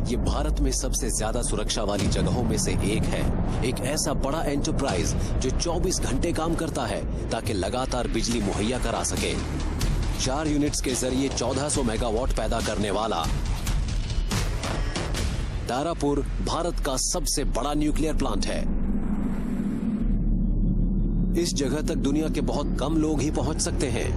ये भारत में सबसे ज्यादा सुरक्षा वाली जगहों में से एक है। एक ऐसा बड़ा एंटरप्राइज जो 24 घंटे काम करता है ताकि लगातार बिजली मुहैया करा सके। 4 यूनिट्स के जरिए 1400 मेगावाट पैदा करने वाला तारापुर भारत का सबसे बड़ा न्यूक्लियर प्लांट है। इस जगह तक दुनिया के बहुत कम लोग ही पहुंच सकते हैं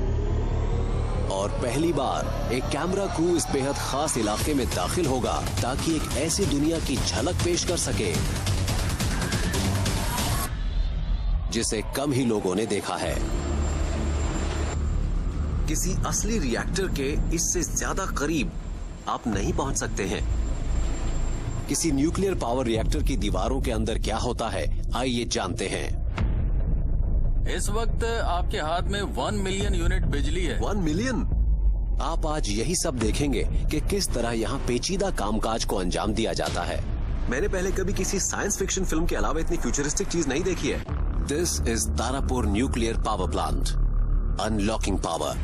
और पहली बार एक कैमरा क्रू इस बेहद खास इलाके में दाखिल होगा ताकि एक ऐसी दुनिया की झलक पेश कर सके जिसे कम ही लोगों ने देखा है। किसी असली रिएक्टर के इससे ज्यादा करीब आप नहीं पहुंच सकते हैं। किसी न्यूक्लियर पावर रिएक्टर की दीवारों के अंदर क्या होता है, आइए जानते हैं। इस वक्त आपके हाथ में 1 मिलियन यूनिट बिजली है। 1 मिलियन? आप आज यही सब देखेंगे कि किस तरह यहाँ पेचीदा कामकाज को अंजाम दिया जाता है। मैंने पहले कभी किसी साइंस फिक्शन फिल्म के अलावा इतनी फ्यूचरिस्टिक चीज नहीं देखी है। This is Tarapur nuclear power plant, unlocking power.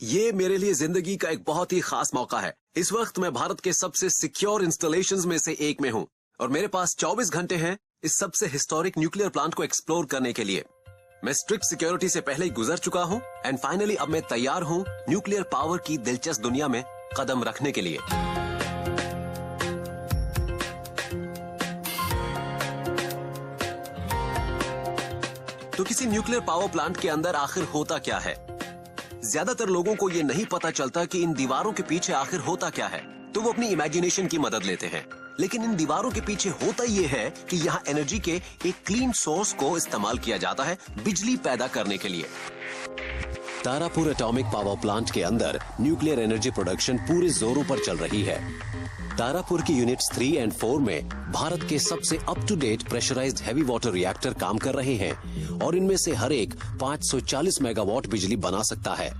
ये मेरे लिए जिंदगी का एक बहुत ही खास मौका है। इस वक्त मैं भारत के सबसे सिक्योर इंस्टॉलेशंस में से एक में हूँ और मेरे पास 24 घंटे हैं इस सबसे हिस्टोरिक न्यूक्लियर प्लांट को एक्सप्लोर करने के लिए। मैं स्ट्रिक्ट सिक्योरिटी से पहले ही गुजर चुका हूँ एंड फाइनली अब मैं तैयार हूँ न्यूक्लियर पावर की दिलचस्प दुनिया में कदम रखने के लिए। तो किसी न्यूक्लियर पावर प्लांट के अंदर आखिर होता क्या है? ज्यादातर लोगों को ये नहीं पता चलता कि इन दीवारों के पीछे आखिर होता क्या है, तो वो अपनी इमेजिनेशन की मदद लेते हैं। लेकिन इन दीवारों के पीछे होता ये है कि यहाँ एनर्जी के एक क्लीन सोर्स को इस्तेमाल किया जाता है बिजली पैदा करने के लिए। तारापुर एटॉमिक पावर प्लांट के अंदर न्यूक्लियर एनर्जी प्रोडक्शन पूरे जोरों पर चल रही है। तारापुर की यूनिट्स 3 और 4 में भारत के सबसे up to date pressurised heavy water reactor काम कर रहे हैं और इनमें से हर एक 540 मेगावाट बिजली बना सकता है।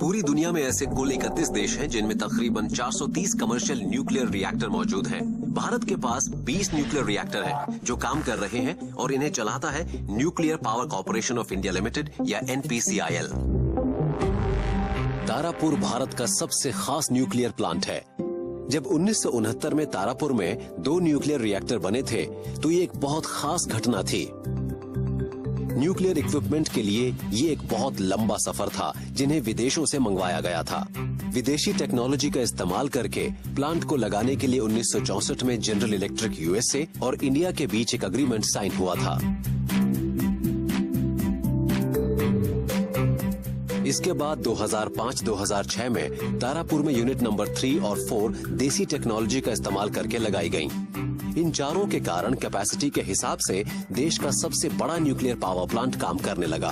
पूरी दुनिया में ऐसे कुल 31 देश हैं जिनमें तकरीबन 430 कमर्शियल न्यूक्लियर रिएक्टर मौजूद हैं। भारत के पास 20 न्यूक्लियर रिएक्टर हैं जो काम कर रहे हैं और इन्हें चलाता है nuclear power corporation of India limited या NPCIL। तारापुर भारत का सबसे खास न्यूक्लियर प्लांट है। जब 1969 में तारापुर में 2 न्यूक्लियर रिएक्टर बने थे तो ये एक बहुत खास घटना थी। न्यूक्लियर इक्विपमेंट के लिए ये एक बहुत लंबा सफर था जिन्हें विदेशों से मंगवाया गया था। विदेशी टेक्नोलॉजी का इस्तेमाल करके प्लांट को लगाने के लिए 1964 में जनरल इलेक्ट्रिक USA और इंडिया के बीच एक एग्रीमेंट साइन हुआ था। इसके बाद 2005-2006 में तारापुर में यूनिट नंबर 3 और 4 देसी टेक्नोलॉजी का इस्तेमाल करके लगाई गईं। इन चारों के कारण कैपेसिटी के हिसाब से देश का सबसे बड़ा न्यूक्लियर पावर प्लांट काम करने लगा।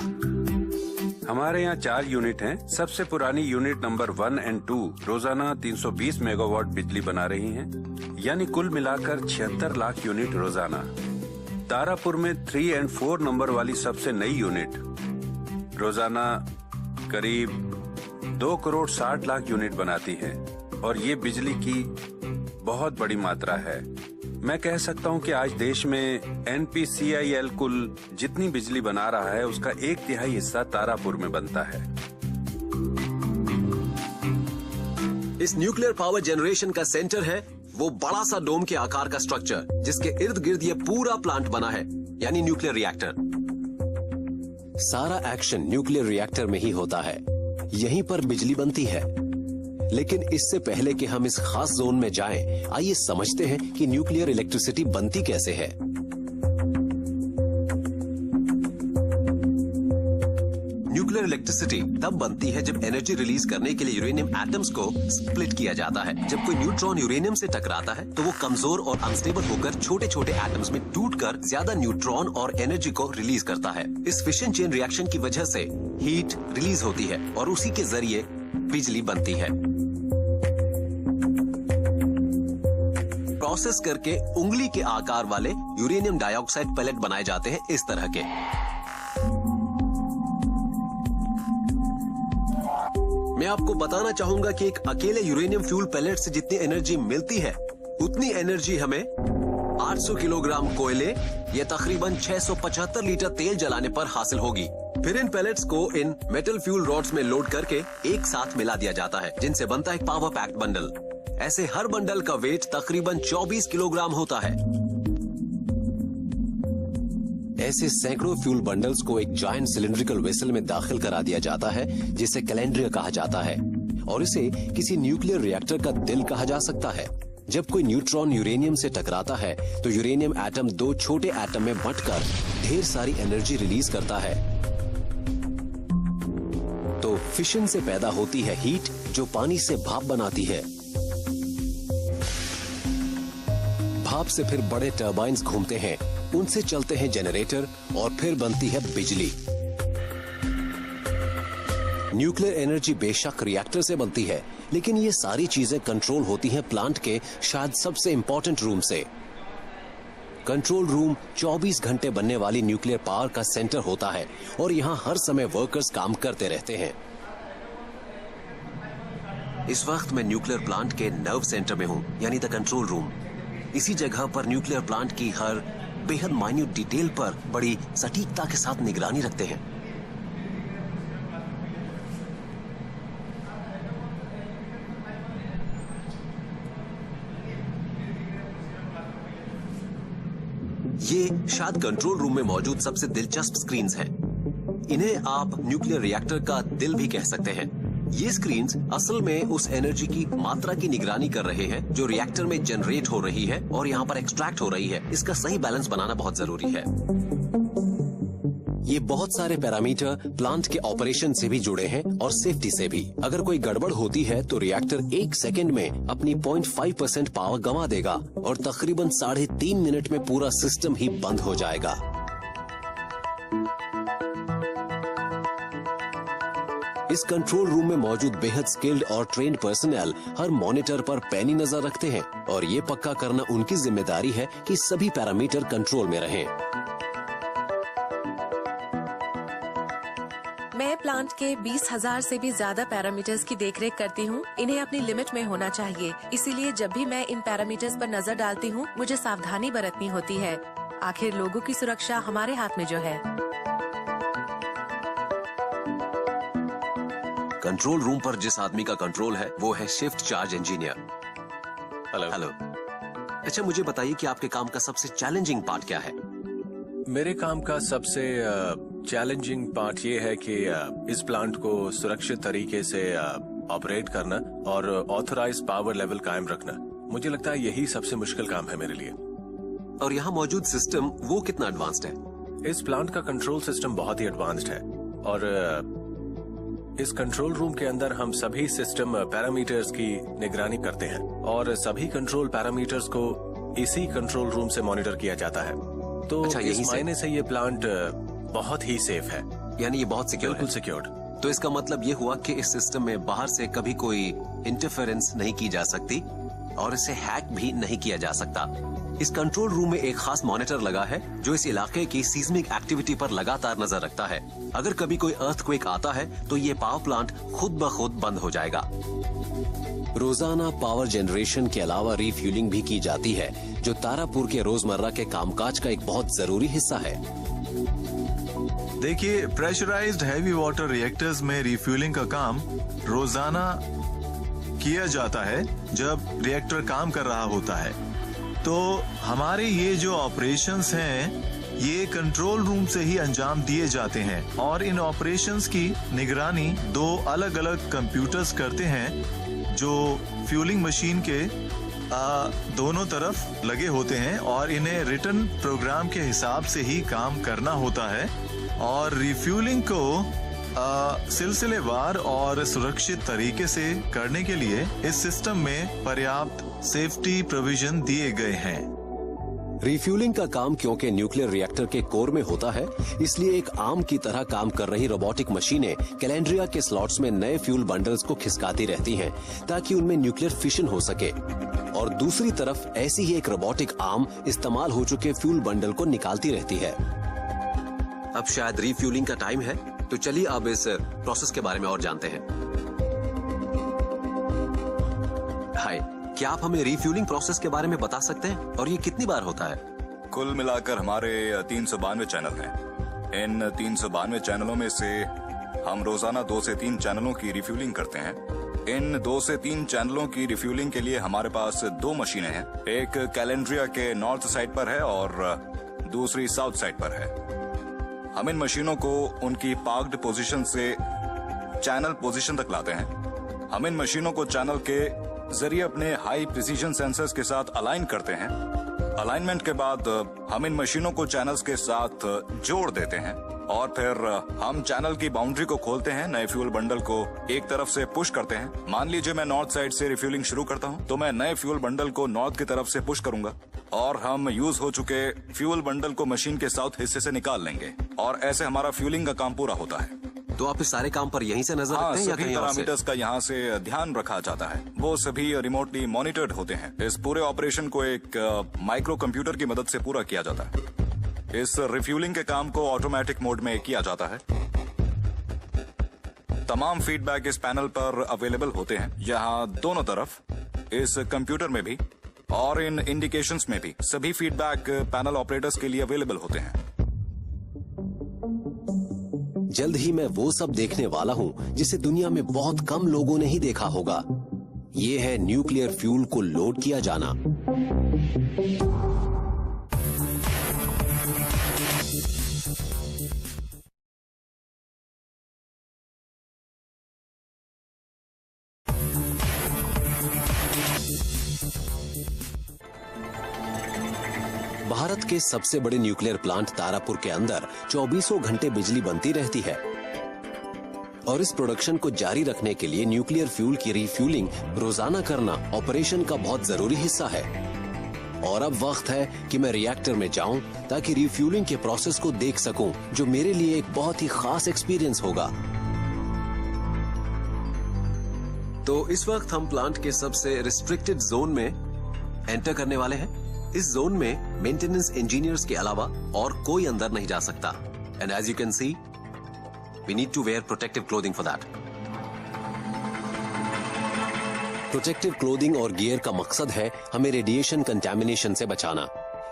हमारे यहाँ 4 यूनिट हैं। सबसे पुरानी यूनिट नंबर 1 और 2 रोजाना 320 मेगावाट बिजली बना रही हैं, यानी कुल मिलाकर 76 लाख यूनिट रोजाना। तारापुर में 3 और 4 नंबर वाली सबसे नई यूनिट रोजाना करीब 2 करोड़ 60 लाख यूनिट बनाती है और ये बिजली की बहुत बड़ी मात्रा है। मैं कह सकता हूँ कि आज देश में NPCIL कुल जितनी बिजली बना रहा है उसका 1/3 हिस्सा तारापुर में बनता है। इस न्यूक्लियर पावर जनरेशन का सेंटर है वो बड़ा सा डोम के आकार का स्ट्रक्चर जिसके इर्द गिर्द ये पूरा प्लांट बना है, यानी न्यूक्लियर रिएक्टर। सारा एक्शन न्यूक्लियर रिएक्टर में ही होता है, यहीं पर बिजली बनती है। लेकिन इससे पहले कि हम इस खास जोन में जाएं, आइए समझते हैं कि न्यूक्लियर इलेक्ट्रिसिटी बनती कैसे है। न्यूक्लियर इलेक्ट्रिसिटी तब बनती है जब एनर्जी रिलीज करने के लिए यूरेनियम एटम्स को स्प्लिट किया जाता है। जब कोई न्यूट्रॉन यूरेनियम से टकराता है तो वो कमजोर और अनस्टेबल होकर छोटे छोटे एटम्स में टूटकर ज्यादा न्यूट्रॉन और एनर्जी को रिलीज करता है। इस फिशन चेन रिएक्शन की वजह से हीट रिलीज होती है और उसी के जरिए बिजली बनती है। प्रोसेस करके उंगली के आकार वाले यूरेनियम डाइऑक्साइड पैलेट बनाए जाते हैं इस तरह के। मैं आपको बताना चाहूंगा कि एक अकेले यूरेनियम फ्यूल पैलेट से जितनी एनर्जी मिलती है उतनी एनर्जी हमें 800 किलोग्राम कोयले या तकरीबन 675 लीटर तेल जलाने पर हासिल होगी। फिर इन पैलेट्स को इन मेटल फ्यूल रॉड्स में लोड करके एक साथ मिला दिया जाता है, जिनसे बनता है एक पावर पैक्ड बंडल। ऐसे हर बंडल का वेट तकरीबन 24 किलोग्राम होता है। ऐसे सैकड़ों फ्यूल बंडल्स को एक जायंट सिलिंड्रिकल वेसल में दाखिल करा दिया जाता है, जिसे कैलेंड्रिया कहा जाता है, और इसे किसी न्यूक्लियर रिएक्टर का दिल कहा जा सकता है। जब कोई न्यूट्रॉन यूरेनियम से टकराता है तो यूरेनियम एटम दो छोटे एटम में बंटकर ढेर सारी एनर्जी रिलीज करता है। तो फिशन से पैदा होती है हीट, जो पानी से भाप बनाती है। भाप से फिर बड़े टर्बाइन्स घूमते हैं, उनसे चलते हैं जनरेटर और फिर बनती है बिजली। न्यूक्लियर एनर्जी बेशक रिएक्टर से बनती है, लेकिन ये सारी चीजें कंट्रोल होती हैं प्लांट के शायद सबसे इंपॉर्टेंट रूम से। कंट्रोल रूम 24 घंटे बनने वाली न्यूक्लियर पावर का सेंटर होता है और यहाँ हर समय वर्कर्स काम करते रहते हैं। इस वक्त मैं न्यूक्लियर प्लांट के नर्व सेंटर में हूँ, यानी द कंट्रोल रूम। इसी जगह पर न्यूक्लियर प्लांट की हर बेहद माइन्यूट डिटेल पर बड़ी सटीकता के साथ निगरानी रखते हैं। ये शायद कंट्रोल रूम में मौजूद सबसे दिलचस्प स्क्रीन्स हैं। इन्हें आप न्यूक्लियर रिएक्टर का दिल भी कह सकते हैं। ये स्क्रीन्स असल में उस एनर्जी की मात्रा की निगरानी कर रहे हैं जो रिएक्टर में जनरेट हो रही है और यहाँ पर एक्सट्रैक्ट हो रही है। इसका सही बैलेंस बनाना बहुत जरूरी है। ये बहुत सारे पैरामीटर प्लांट के ऑपरेशन से भी जुड़े हैं और सेफ्टी से भी। अगर कोई गड़बड़ होती है तो रिएक्टर 1 सेकेंड में अपनी 0.5% पावर गंवा देगा और तकरीबन 3.5 मिनट में पूरा सिस्टम ही बंद हो जाएगा। इस कंट्रोल रूम में मौजूद बेहद स्किल्ड और ट्रेन्ड पर्सनल हर मॉनिटर पर पैनी नजर रखते हैं और ये पक्का करना उनकी जिम्मेदारी है कि सभी पैरामीटर कंट्रोल में रहें। मैं प्लांट के 20,000 से भी ज्यादा पैरामीटर्स की देखरेख करती हूँ। इन्हें अपनी लिमिट में होना चाहिए, इसीलिए जब भी मैं इन पैरामीटर्स पर नजर डालती हूँ मुझे सावधानी बरतनी होती है। आखिर लोगों की सुरक्षा हमारे हाथ में जो है। कंट्रोल रूम पर जिस आदमी का कंट्रोल है वो है शिफ्ट चार्ज इंजीनियर। हेलो। अच्छा, मुझे बताइए कि आपके काम का सबसे चैलेंजिंग पार्ट क्या है? मेरे काम का सबसे चैलेंजिंग पार्ट ये है कि इस प्लांट को सुरक्षित तरीके से ऑपरेट करना और ऑथराइज्ड पावर लेवल कायम रखना। मुझे लगता है यही सबसे मुश्किल काम है मेरे लिए। और यहाँ मौजूद सिस्टम वो कितना एडवांस्ड है? इस प्लांट का कंट्रोल सिस्टम बहुत ही एडवांस्ड है और इस कंट्रोल रूम के अंदर हम सभी सिस्टम पैरामीटर्स की निगरानी करते हैं और सभी कंट्रोल पैरामीटर्स को इसी कंट्रोल रूम से मॉनिटर किया जाता है। तो अच्छा, इस मायने से ये प्लांट बहुत ही सेफ है, यानी ये बहुत सिक्योर है। बिल्कुल सिक्योर्ड। तो इसका मतलब ये हुआ कि इस सिस्टम में बाहर से कभी कोई इंटरफेरेंस नहीं की जा सकती और इसे हैक भी नहीं किया जा सकता। इस कंट्रोल रूम में एक खास मॉनिटर लगा है जो इस इलाके की सीस्मिक एक्टिविटी पर लगातार नजर रखता है। अगर कभी कोई अर्थक्वेक आता है तो ये पावर प्लांट खुद ब खुद बंद हो जाएगा। रोजाना पावर जनरेशन के अलावा रिफ्यूलिंग भी की जाती है, जो तारापुर के रोजमर्रा के कामकाज का एक बहुत जरूरी हिस्सा है। देखिए, प्रेशराइज्ड हैवी वाटर रिएक्टर्स में रिफ्यूलिंग का काम रोजाना किया जाता है जब रिएक्टर काम कर रहा होता है। तो हमारे ये जो ऑपरेशंस हैं ये कंट्रोल रूम से ही अंजाम दिए जाते हैं और इन ऑपरेशंस की निगरानी 2 अलग अलग कंप्यूटर्स करते हैं जो फ्यूलिंग मशीन के दोनों तरफ लगे होते हैं और इन्हें रिटन प्रोग्राम के हिसाब से ही काम करना होता है। और रिफ्यूलिंग को सिलसिलेवार और सुरक्षित तरीके से करने के लिए इस सिस्टम में पर्याप्त सेफ्टी प्रोविजन दिए गए हैं। रिफ्यूलिंग का काम क्योंकि न्यूक्लियर रिएक्टर के कोर में होता है, इसलिए एक आर्म की तरह काम कर रही रोबोटिक मशीनें कैलेंड्रिया के स्लॉट्स में नए फ्यूल बंडल्स को खिसकाती रहती हैं ताकि उनमें न्यूक्लियर फिशन हो सके। और दूसरी तरफ ऐसी ही एक रोबोटिक आर्म इस्तेमाल हो चुके फ्यूल बंडल को निकालती रहती है। अब शायद रिफ्यूलिंग का टाइम है, तो चलिए अब इस प्रोसेस के बारे में और जानते हैं। हाय, क्या आप हमें रिफ्यूलिंग प्रोसेस के बारे में बता सकते हैं और ये कितनी बार होता है? कुल मिलाकर हमारे 392 चैनल हैं। इन 392 चैनलों में से हम रोजाना 2 से 3 चैनलों की रिफ्यूलिंग करते हैं। इन 2 से 3 चैनलों की रिफ्यूलिंग के लिए हमारे पास 2 मशीनें हैं। एक कैलेंड्रिया के नॉर्थ साइड पर है और दूसरी साउथ साइड पर है। हम इन मशीनों को उनकी पार्क्ड पोजीशन से चैनल पोजीशन तक लाते हैं। हम इन मशीनों को चैनल के जरिए अपने हाई प्रिसीजन सेंसर्स के साथ अलाइन करते हैं। अलाइनमेंट के बाद हम इन मशीनों को चैनल्स के साथ जोड़ देते हैं और फिर हम चैनल की बाउंड्री को खोलते हैं, नए फ्यूल बंडल को एक तरफ से पुश करते हैं। मान लीजिए मैं नॉर्थ साइड से रिफ्यूलिंग शुरू करता हूं, तो मैं नए फ्यूल बंडल को नॉर्थ की तरफ से पुश करूंगा और हम यूज हो चुके फ्यूल बंडल को मशीन के साउथ हिस्से से निकाल लेंगे और ऐसे हमारा फ्यूलिंग का काम पूरा होता है। तो आप इस सारे काम पर यहीं से नजर रखते हैं या सभी कहीं और से? पैरामीटर्स का यहाँ से ध्यान रखा जाता है। वो सभी रिमोटली मॉनिटर्ड होते हैं। इस पूरे ऑपरेशन को एक माइक्रो कंप्यूटर की मदद से पूरा किया जाता है। इस रिफ्यूलिंग के काम को ऑटोमेटिक मोड में किया जाता है। तमाम फीडबैक इस पैनल पर अवेलेबल होते हैं, यहाँ दोनों तरफ, इस कंप्यूटर में भी और इन इंडिकेशंस में भी। सभी फीडबैक पैनल ऑपरेटर्स के लिए अवेलेबल होते हैं। जल्द ही मैं वो सब देखने वाला हूँ जिसे दुनिया में बहुत कम लोगों ने ही देखा होगा। ये है न्यूक्लियर फ्यूल को लोड किया जाना। भारत के सबसे बड़े न्यूक्लियर प्लांट तारापुर के अंदर 24 घंटे बिजली बनती रहती है और इस प्रोडक्शन को जारी रखने के लिए न्यूक्लियर फ्यूल की रिफ्यूलिंग रोजाना करना ऑपरेशन का बहुत जरूरी हिस्सा है। और अब वक्त है कि मैं रिएक्टर में जाऊं ताकि रिफ्यूलिंग के प्रोसेस को देख सकूं, जो मेरे लिए एक बहुत ही खास एक्सपीरियंस होगा। तो इस वक्त हम प्लांट के सबसे रिस्ट्रिक्टेड जोन में एंटर करने वाले हैं। इस जोन में मेंटेनेंस इंजीनियर्स के अलावा और कोई अंदर नहीं जा सकता। And as you can see, we need to wear protective clothing for that. Protective clothing और गियर का मकसद है हमें रेडिएशन कंटैमिनेशन से बचाना।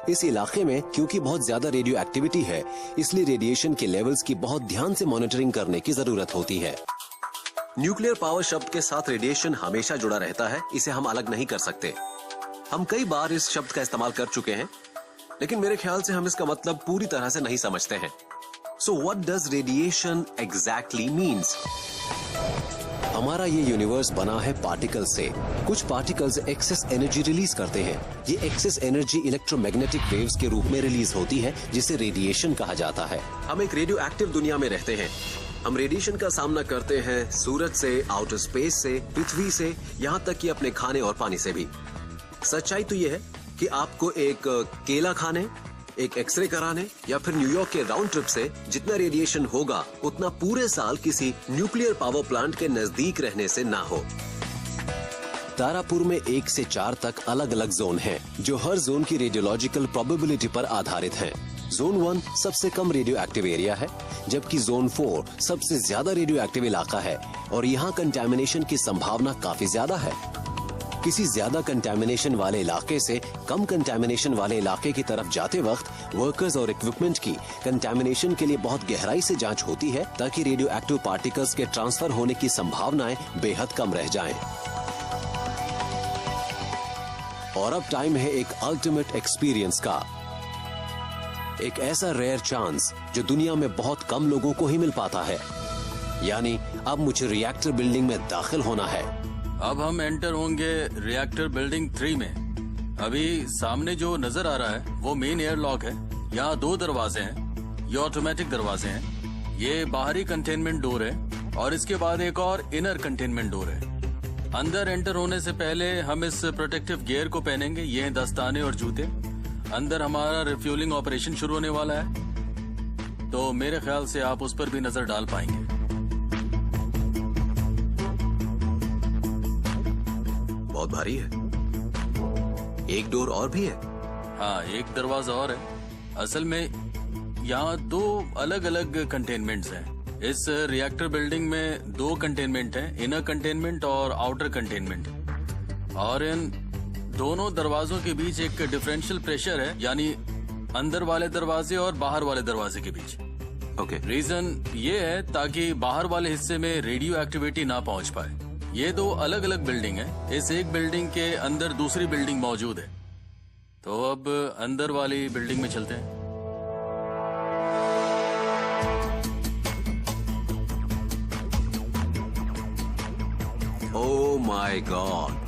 इस इलाके में क्योंकि बहुत ज्यादा रेडियो एक्टिविटी है, इसलिए रेडिएशन के लेवल्स की बहुत ध्यान से मॉनिटरिंग करने की जरूरत होती है। न्यूक्लियर पावर शब्द के साथ रेडिएशन हमेशा जुड़ा रहता है, इसे हम अलग नहीं कर सकते। हम कई बार इस शब्द का इस्तेमाल कर चुके हैं, लेकिन मेरे ख्याल से हम इसका मतलब पूरी तरह से नहीं समझते हैं। So what does radiation exactly means? हमारा ये यूनिवर्स बना है पार्टिकल से। कुछ पार्टिकल्स एक्सेस एनर्जी रिलीज करते हैं। ये एक्सेस एनर्जी इलेक्ट्रोमैग्नेटिक वेव्स के रूप में रिलीज होती है, जिसे रेडिएशन कहा जाता है। हम एक रेडियो एक्टिव दुनिया में रहते हैं। हम रेडिएशन का सामना करते हैं सूरज से, आउटर स्पेस से, पृथ्वी से, यहाँ तक कि अपने खाने और पानी से भी। सच्चाई तो ये है कि आपको एक केला खाने, एक एक्सरे कराने या फिर न्यूयॉर्क के राउंड ट्रिप से जितना रेडिएशन होगा, उतना पूरे साल किसी न्यूक्लियर पावर प्लांट के नजदीक रहने से ना हो। तारापुर में 1 से 4 तक अलग अलग जोन हैं, जो हर जोन की रेडियोलॉजिकल प्रोबेबिलिटी पर आधारित हैं। जोन 1 सबसे कम रेडियो एक्टिव एरिया है, जबकि जोन 4 सबसे ज्यादा रेडियो एक्टिव इलाका है और यहाँ कंटैमिनेशन की संभावना काफी ज्यादा है। किसी ज्यादा कंटैमिनेशन वाले इलाके से कम कंटैमिनेशन वाले इलाके की तरफ जाते वक्त वर्कर्स और इक्विपमेंट की कंटैमिनेशन के लिए बहुत गहराई से जांच होती है, ताकि रेडियो एक्टिव पार्टिकल्स के ट्रांसफर होने की संभावनाएं बेहद कम रह जाएं। और अब टाइम है एक अल्टीमेट एक्सपीरियंस का, एक ऐसा रेयर चांस जो दुनिया में बहुत कम लोगों को ही मिल पाता है। यानी अब मुझे रिएक्टर बिल्डिंग में दाखिल होना है। अब हम एंटर होंगे रिएक्टर बिल्डिंग 3 में। अभी सामने जो नजर आ रहा है वो मेन एयरलॉक है। यहाँ 2 दरवाजे हैं, ये ऑटोमेटिक दरवाजे हैं। ये बाहरी कंटेनमेंट डोर है और इसके बाद एक और इनर कंटेनमेंट डोर है। अंदर एंटर होने से पहले हम इस प्रोटेक्टिव गियर को पहनेंगे। ये हैं दस्ताने और जूते। अंदर हमारा रिफ्यूलिंग ऑपरेशन शुरू होने वाला है, तो मेरे ख्याल से आप उस पर भी नजर डाल पाएंगे। बहुत भारी है। एक डोर और भी है। हाँ, एक दरवाजा और है। असल में यहाँ 2 अलग अलग कंटेनमेंट्स हैं। इस रिएक्टर बिल्डिंग में 2 कंटेनमेंट हैं, इनर कंटेनमेंट और आउटर कंटेनमेंट। और इन दोनों दरवाजों के बीच एक डिफरेंशियल प्रेशर है, यानी अंदर वाले दरवाजे और बाहर वाले दरवाजे के बीच। ओके। रीजन ये है ताकि बाहर वाले हिस्से में रेडियो एक्टिविटी ना पहुंच पाए। ये दो अलग अलग बिल्डिंग है, इस एक बिल्डिंग के अंदर दूसरी बिल्डिंग मौजूद है। तो अब अंदर वाली बिल्डिंग में चलते हैं। ओह माय गॉड,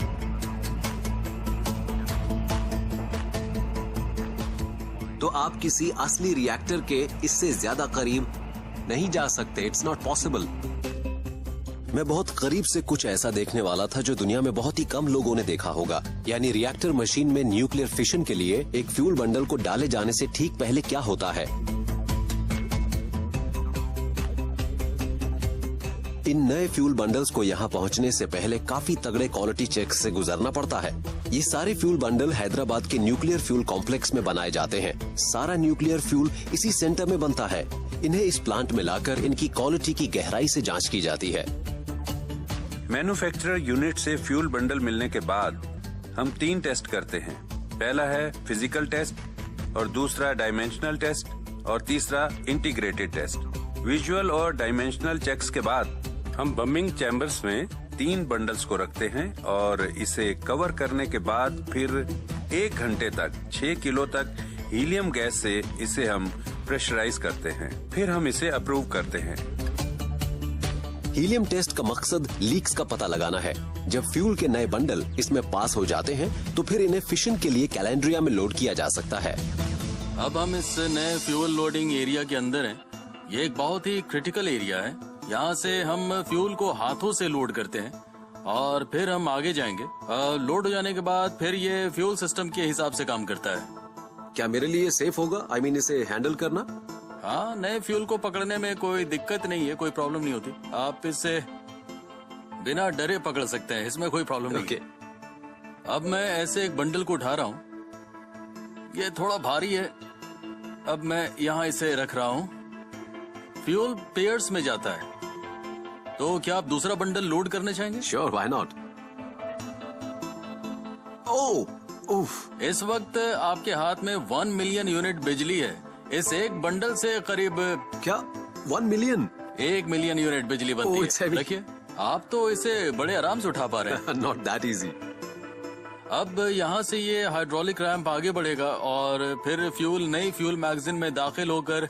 तो आप किसी असली रिएक्टर के इससे ज्यादा करीब नहीं जा सकते। It's not possible. मैं बहुत करीब से कुछ ऐसा देखने वाला था जो दुनिया में बहुत ही कम लोगों ने देखा होगा, यानी रिएक्टर मशीन में न्यूक्लियर फिशन के लिए एक फ्यूल बंडल को डाले जाने से ठीक पहले क्या होता है। इन नए फ्यूल बंडल्स को यहाँ पहुँचने से पहले काफी तगड़े क्वालिटी चेक से गुजरना पड़ता है। ये सारे फ्यूल बंडल हैदराबाद के न्यूक्लियर फ्यूल कॉम्प्लेक्स में बनाए जाते हैं। सारा न्यूक्लियर फ्यूल इसी सेंटर में बनता है। इन्हें इस प्लांट में लाकर इनकी क्वालिटी की गहराई से जांच की जाती है। मैन्युफैक्चरर यूनिट से फ्यूल बंडल मिलने के बाद हम 3 टेस्ट करते हैं। पहला है फिजिकल टेस्ट और दूसरा डायमेंशनल टेस्ट और तीसरा इंटीग्रेटेड टेस्ट। विजुअल और डायमेंशनल चेक्स के बाद हम बमिंग चैम्बर्स में 3 बंडल्स को रखते हैं और इसे कवर करने के बाद फिर 1 घंटे तक 6 किलो तक हीलियम गैस से इसे हम प्रेशराइज करते हैं। फिर हम इसे अप्रूव करते हैं। हीलियम टेस्ट का मकसद लीक्स का पता लगाना है। जब फ्यूल के नए बंडल इसमें पास हो जाते हैं तो फिर इन्हें फिशन के लिए कैलेंड्रिया में लोड किया जा सकता है। अब हम इस नए फ्यूल लोडिंग एरिया के अंदर हैं। ये एक बहुत ही क्रिटिकल एरिया है। यहाँ से हम फ्यूल को हाथों से लोड करते हैं और फिर हम आगे जाएंगे। लोड हो जाने के बाद फिर ये फ्यूल सिस्टम के हिसाब से काम करता है। क्या मेरे लिए सेफ होगा? आई मीन इसे हैंडल करना? हाँ, नए फ्यूल को पकड़ने में कोई दिक्कत नहीं है, कोई प्रॉब्लम नहीं होती। आप इसे बिना डरे पकड़ सकते हैं, इसमें कोई प्रॉब्लम नहीं है। अब मैं ऐसे एक बंडल को उठा रहा हूँ। ये थोड़ा भारी है। अब मैं यहाँ इसे रख रहा हूँ। फ्यूल पेयर्स में जाता है। तो क्या आप दूसरा बंडल लोड करना चाहेंगे? Sure, why not. ओह, इस वक्त आपके हाथ में 1 मिलियन यूनिट बिजली है। इस एक बंडल से करीब क्या 1 मिलियन? 1 मिलियन यूनिट बिजली बनती it's है। heavy. देखिए, आप तो इसे बड़े आराम से उठा पा रहे हैं। Not that easy. अब यहाँ से ये हाइड्रोलिक रैंप आगे बढ़ेगा और फिर फ्यूल नई फ्यूल मैगजीन में दाखिल होकर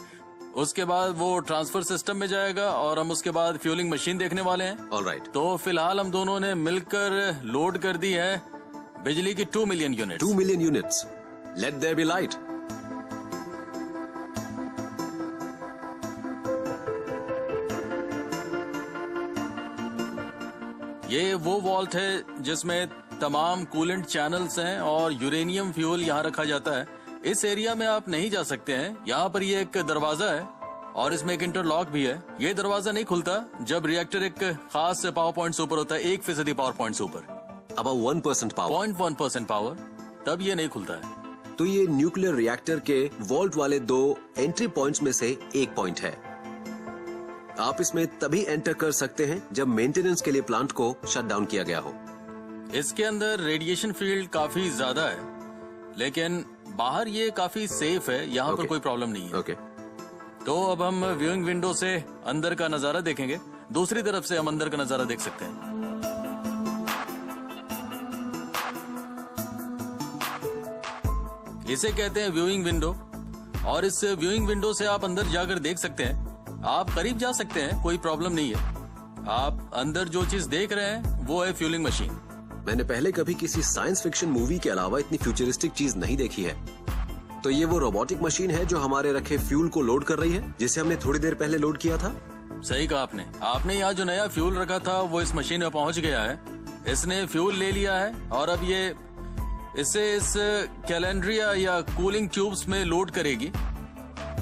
उसके बाद वो ट्रांसफर सिस्टम में जाएगा और हम उसके बाद फ्यूलिंग मशीन देखने वाले हैं। ऑलराइट। तो फिलहाल हम दोनों ने मिलकर लोड कर दी है बिजली की 2 million unit. 2 million units. Let there be light. ये वो वॉल्ट है जिसमें तमाम कूलेंट चैनल्स हैं और यूरेनियम फ्यूल यहाँ रखा जाता है। इस एरिया में आप नहीं जा सकते हैं। यहाँ पर ये एक दरवाजा है और इसमें एक इंटरलॉक भी है। ये दरवाजा नहीं खुलता जब रिएक्टर एक खास पावर पॉइंट से ऊपर होता है, 1% पावर पॉइंट से ऊपर, अब 1% पावर, 0.1% पावर, तब ये नहीं खुलता है। तो ये न्यूक्लियर रिएक्टर के वॉल्ट वाले 2 एंट्री पॉइंट्स में से एक पॉइंट है। आप इसमें तभी एंटर कर सकते हैं जब मेंटेनेंस के लिए प्लांट को शट डाउन किया गया हो। इसके अंदर रेडिएशन फील्ड काफी ज्यादा है, लेकिन बाहर ये काफी सेफ है। यहाँ पर कोई प्रॉब्लम नहीं है। ओके। तो अब हम व्यूइंग विंडो से अंदर का नजारा देखेंगे। दूसरी तरफ से हम अंदर का नजारा देख सकते हैं। इसे कहते हैं व्यूइंग विंडो और इस व्यूइंग विंडो से आप अंदर जाकर देख सकते हैं। आप करीब जा सकते हैं, कोई प्रॉब्लम नहीं है। आप अंदर जो चीज देख रहे हैं वो है फ्यूलिंग मशीन। मैंने पहले कभी किसी साइंस फिक्शन मूवी के अलावा इतनी फ्यूचरिस्टिक चीज नहीं देखी है। तो ये वो रोबोटिक मशीन है जो हमारे रखे फ्यूल को लोड कर रही है, जिसे हमने थोड़ी देर पहले लोड किया था। सही कहा आपने। आपने यहाँ जो नया फ्यूल रखा था वो इस मशीन में पहुंच गया है। इसने फ्यूल ले लिया है और अब ये इसे इस कैलेंड्रिया या कूलिंग ट्यूब्स में लोड करेगी।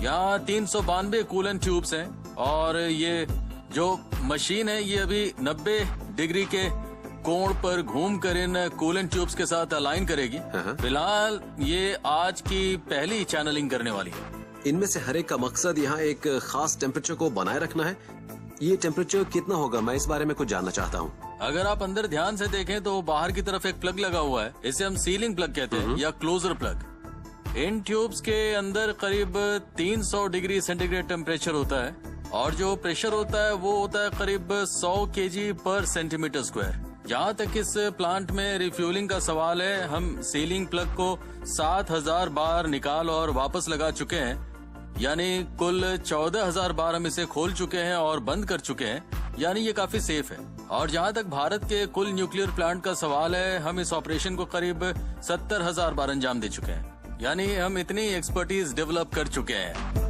यहाँ 392 कूलेंट ट्यूब्स हैं और ये जो मशीन है ये अभी 90 डिग्री के कोण पर घूमकर इन कूलेंट ट्यूब्स के साथ अलाइन करेगी। फिलहाल ये आज की पहली चैनलिंग करने वाली है। इनमें से हर एक का मकसद यहाँ एक खास टेम्परेचर को बनाए रखना है। ये टेम्परेचर कितना होगा, मैं इस बारे में कुछ जानना चाहता हूँ। अगर आप अंदर ध्यान से देखें तो बाहर की तरफ एक प्लग लगा हुआ है, इसे हम सीलिंग प्लग कहते हैं या क्लोजर प्लग। इन ट्यूब्स के अंदर करीब 300 डिग्री सेंटीग्रेड टेम्परेचर होता है और जो प्रेशर होता है वो होता है करीब 100 kg पर सेंटीमीटर स्क्वायर। जहाँ तक इस प्लांट में रिफ्यूलिंग का सवाल है, हम सीलिंग प्लग को 7000 बार निकाल और वापस लगा चुके हैं, यानी कुल 14000 बार हम इसे खोल चुके हैं और बंद कर चुके हैं, यानी ये काफी सेफ है। और जहाँ तक भारत के कुल न्यूक्लियर प्लांट का सवाल है, हम इस ऑपरेशन को करीब 70,000 बार अंजाम दे चुके हैं, यानी हम इतनी एक्सपर्टीज डेवलप कर चुके हैं।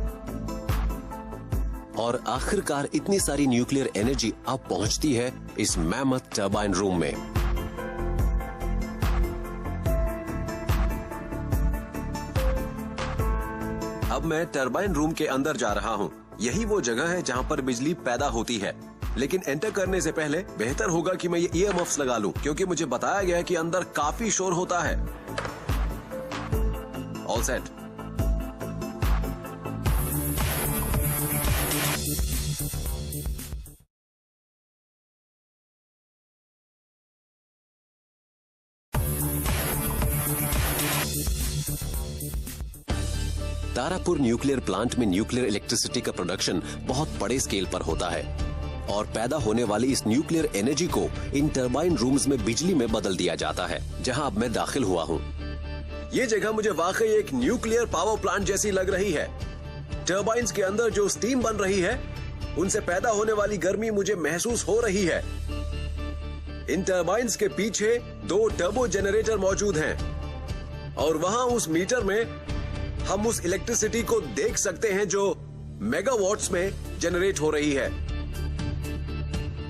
और आखिरकार इतनी सारी न्यूक्लियर एनर्जी अब पहुंचती है इस मैमथ टरबाइन रूम में। अब मैं टरबाइन रूम के अंदर जा रहा हूं। यही वो जगह है जहां पर बिजली पैदा होती है, लेकिन एंटर करने से पहले बेहतर होगा कि मैं ये ईयरमफ्स लगा लूं, क्योंकि मुझे बताया गया है कि अंदर काफी शोर होता है। All set. Tarapur nuclear plant में न्यूक्लियर इलेक्ट्रिसिटी का प्रोडक्शन बहुत बड़े स्केल पर होता है और पैदा होने वाली इस न्यूक्लियर एनर्जी को इन टरबाइन रूम्स में बिजली में बदल दिया जाता है, जहां अब मैं दाखिल हुआ हूं। ये जगह मुझे वाकई एक न्यूक्लियर पावर प्लांट जैसी लग रही है। टरबाइन्स के अंदर जो स्टीम बन रही है, उनसे पैदा होने वाली गर्मी मुझे महसूस हो रही है। इन टरबाइन्स के पीछे 2 टर्बो जनरेटर मौजूद हैं और वहां उस मीटर में हम उस इलेक्ट्रिसिटी को देख सकते हैं जो मेगावाट्स में जनरेट हो रही है।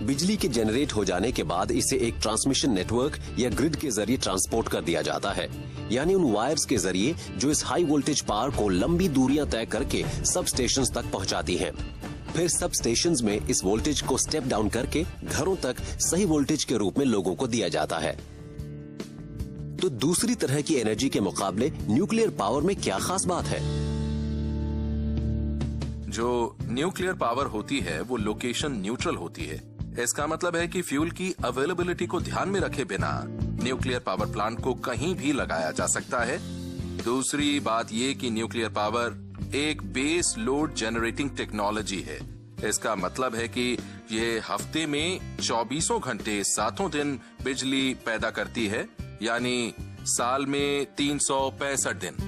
बिजली के जनरेट हो जाने के बाद इसे एक ट्रांसमिशन नेटवर्क या ग्रिड के जरिए ट्रांसपोर्ट कर दिया जाता है, यानी उन वायर्स के जरिए जो इस हाई वोल्टेज पावर को लंबी दूरियां तय करके सब स्टेशंस तक पहुंचाती हैं। फिर सब स्टेशंस में इस वोल्टेज को स्टेप डाउन करके घरों तक सही वोल्टेज के रूप में लोगों को दिया जाता है। तो दूसरी तरह की एनर्जी के मुकाबले न्यूक्लियर पावर में क्या खास बात है? जो न्यूक्लियर पावर होती है वो लोकेशन न्यूट्रल होती है। इसका मतलब है कि फ्यूल की अवेलेबिलिटी को ध्यान में रखे बिना न्यूक्लियर पावर प्लांट को कहीं भी लगाया जा सकता है। दूसरी बात ये कि न्यूक्लियर पावर एक बेस लोड जनरेटिंग टेक्नोलॉजी है। इसका मतलब है कि ये हफ्ते में 24 घंटे 7 दिन बिजली पैदा करती है, यानी साल में 365 दिन।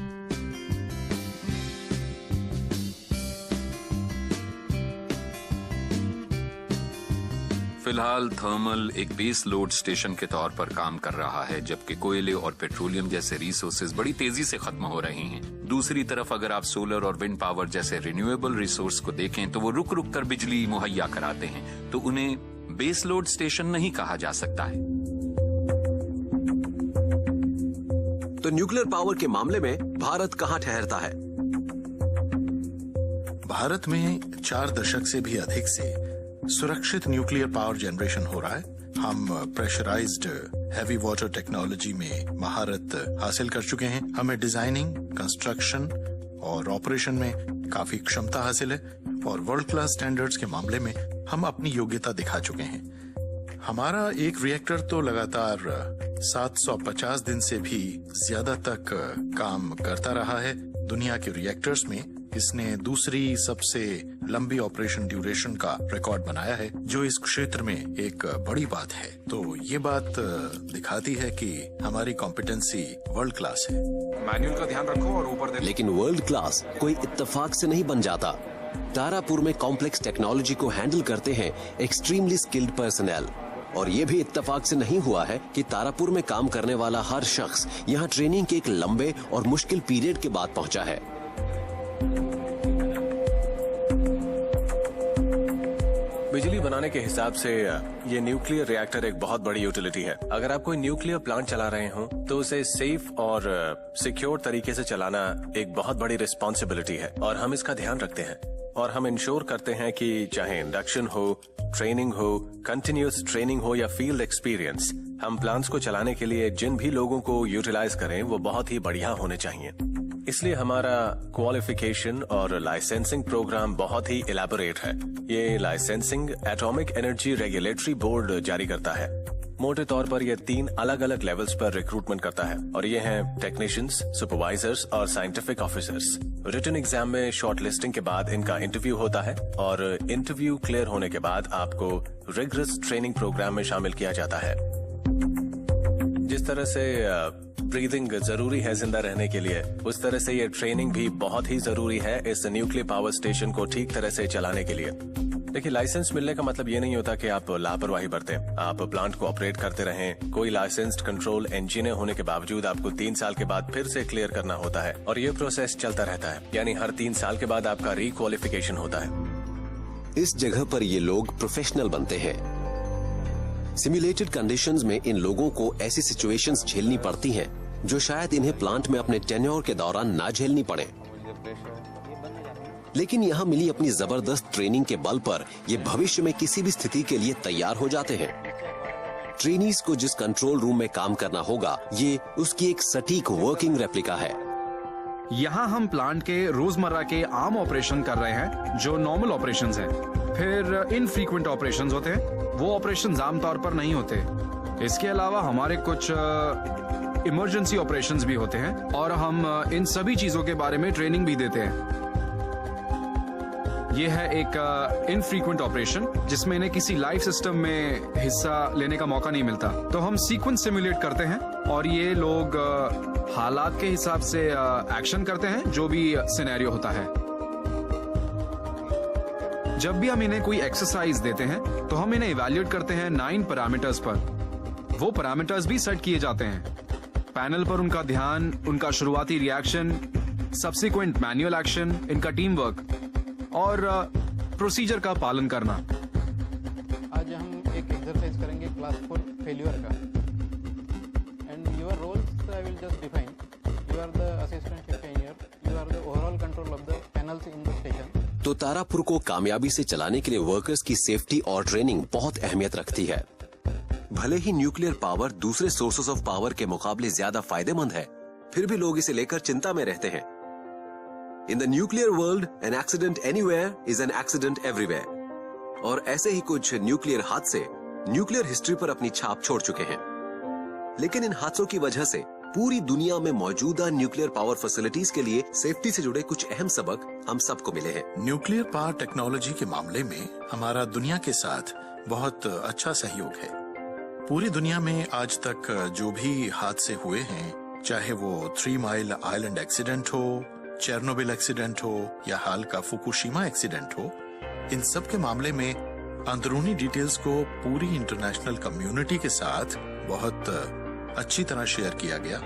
फिलहाल थर्मल एक बेस लोड स्टेशन के तौर पर काम कर रहा है, जबकि कोयले और पेट्रोलियम जैसे रिसोर्सेज बड़ी तेजी से खत्म हो रहे हैं। दूसरी तरफ अगर आप सोलर और विंड पावर जैसे रिन्यूएबल रिसोर्स को देखें तो वो रुक रुक कर बिजली मुहैया कराते हैं, तो उन्हें बेस लोड स्टेशन नहीं कहा जा सकता है। तो न्यूक्लियर पावर के मामले में भारत कहां ठहरता है? भारत में 4 दशक से भी अधिक से सुरक्षित न्यूक्लियर पावर जनरेशन हो रहा है। हम प्रेशराइज्ड हैवी वाटर टेक्नोलॉजी में महारत हासिल कर चुके हैं। हमें डिजाइनिंग, कंस्ट्रक्शन और ऑपरेशन में काफी क्षमता हासिल है और वर्ल्ड क्लास स्टैंडर्ड्स के मामले में हम अपनी योग्यता दिखा चुके हैं। हमारा एक रिएक्टर तो लगातार 750 दिन से भी ज्यादा तक काम करता रहा है। दुनिया के रिएक्टर्स में इसने दूसरी सबसे लंबी ऑपरेशन ड्यूरेशन का रिकॉर्ड बनाया है, जो इस क्षेत्र में एक बड़ी बात है। तो ये बात दिखाती है कि हमारी कॉम्पिटेंसी वर्ल्ड क्लास है। मैन्युअल का ध्यान रखो और ऊपर देखो। लेकिन वर्ल्ड क्लास कोई इत्तेफाक से नहीं बन जाता। तारापुर में कॉम्प्लेक्स टेक्नोलॉजी को हैंडल करते हैं एक्सट्रीमली स्किल्ड पर्सनल, और ये भी इत्तेफाक से नहीं हुआ है कि तारापुर में काम करने वाला हर शख्स यहाँ ट्रेनिंग के एक लंबे और मुश्किल पीरियड के बाद पहुंचा है। बिजली बनाने के हिसाब से ये न्यूक्लियर रिएक्टर एक बहुत बड़ी यूटिलिटी है। अगर आप कोई न्यूक्लियर प्लांट चला रहे हो तो उसे सेफ और सिक्योर तरीके से चलाना एक बहुत बड़ी रिस्पॉन्सिबिलिटी है, और हम इसका ध्यान रखते हैं। और हम इंश्योर करते हैं कि चाहे इंडक्शन हो, ट्रेनिंग हो, कंटिन्यूअस ट्रेनिंग हो या फील्ड एक्सपीरियंस, हम प्लांट्स को चलाने के लिए जिन भी लोगों को यूटिलाइज करें वो बहुत ही बढ़िया होने चाहिए। इसलिए हमारा क्वालिफिकेशन और लाइसेंसिंग प्रोग्राम बहुत ही इलेबोरेट है। ये licensing atomic energy regulatory board जारी करता है। मोटे तौर पर ये 3 अलग अलग लेवल्स पर रिक्रूटमेंट करता है और ये हैं टेक्नीशियंस, सुपरवाइजर्स और साइंटिफिक ऑफिसर्स। रिटन एग्जाम में शॉर्ट लिस्टिंग के बाद इनका इंटरव्यू होता है और इंटरव्यू क्लियर होने के बाद आपको रिगरस ट्रेनिंग प्रोग्राम में शामिल किया जाता है। जिस तरह से ब्रीदिंग जरूरी है जिंदा रहने के लिए, उस तरह से ये ट्रेनिंग भी बहुत ही जरूरी है इस न्यूक्लियर पावर स्टेशन को ठीक तरह से चलाने के लिए। देखिए, लाइसेंस मिलने का मतलब ये नहीं होता कि आप लापरवाही बरतें। आप प्लांट को ऑपरेट करते रहें। कोई लाइसेंस्ड कंट्रोल इंजीनियर होने के बावजूद आपको 3 साल के बाद फिर से क्लियर करना होता है और ये प्रोसेस चलता रहता है। यानी हर 3 साल के बाद आपका रिक्वालिफिकेशन होता है। इस जगह पर ये लोग प्रोफेशनल बनते हैं। सिमुलेटेड कंडीशंस में इन लोगों को ऐसी सिचुएशंस झेलनी पड़ती हैं जो शायद इन्हें प्लांट में अपने टेन्योर के दौरान ना झेलनी पड़े। लेकिन यहाँ मिली अपनी जबरदस्त ट्रेनिंग के बल पर ये भविष्य में किसी भी स्थिति के लिए तैयार हो जाते हैं। ट्रेनीज को जिस कंट्रोल रूम में काम करना होगा, ये उसकी एक सटीक वर्किंग रेप्लिका है। यहाँ हम प्लांट के रोजमर्रा के आम ऑपरेशन कर रहे हैं जो नॉर्मल ऑपरेशंस हैं। फिर इनफ्रीक्वेंट ऑपरेशंस होते हैं, वो ऑपरेशंस आमतौर पर नहीं होते। इसके अलावा हमारे कुछ इमरजेंसी ऑपरेशंस भी होते हैं और हम इन सभी चीजों के बारे में ट्रेनिंग भी देते हैं। ये है एक इनफ्रीक्वेंट ऑपरेशन जिसमें इन्हें किसी लाइव सिस्टम में हिस्सा लेने का मौका नहीं मिलता, तो हम सीक्वेंस सिमुलेट करते हैं और ये लोग हालात के हिसाब से एक्शन करते हैं जो भी सिनेरियो होता है। जब भी हम इन्हें कोई एक्सरसाइज देते हैं तो हम इन्हें इवैल्यूएट करते हैं 9 पैरामीटर्स पर। वो पैरामीटर्स भी सेट किए जाते हैं। पैनल पर उनका ध्यान, उनका शुरुआती रिएक्शन, सब्सिक्वेंट मैनुअल एक्शन, इनका टीम वर्क और प्रोसीजर का पालन करना। आज हम एक एक्सरसाइज करेंगे क्लास 4 फेल्यूर का। And your roles I will just define. You are the assistant shift engineer, you are the overall control of the panels in the station. तो तारापुर को कामयाबी से चलाने के लिए वर्कर्स की सेफ्टी और ट्रेनिंग बहुत अहमियत रखती है। भले ही न्यूक्लियर पावर दूसरे सोर्सेस ऑफ पावर के मुकाबले ज्यादा फायदेमंद है, फिर भी लोग इसे लेकर चिंता में रहते हैं। In the nuclear world, an accident anywhere is an accident everywhere. और ऐसे ही कुछ न्यूक्लियर हादसे न्यूक्लियर हिस्ट्री पर अपनी छाप छोड़ चुके हैं। लेकिन इन हादसों की वजह से पूरी दुनिया में मौजूदा न्यूक्लियर पावर फैसिलिटीज के लिए सेफ्टी से जुड़े कुछ अहम सबक हम सबको मिले हैं। न्यूक्लियर पावर टेक्नोलॉजी के मामले में हमारा दुनिया के साथ बहुत अच्छा सहयोग है। पूरी दुनिया में आज तक जो भी हादसे हुए हैं, चाहे वो 3 माइल आइलैंड एक्सीडेंट हो, चेरनोबिल एक्सीडेंट हो या हाल का फुकुशिमा एक्सीडेंट हो, इन सब के मामले में अंदरूनी डिटेल्स को पूरी इंटरनेशनल कम्युनिटी के साथ बहुत अच्छी तरह शेयर किया गया,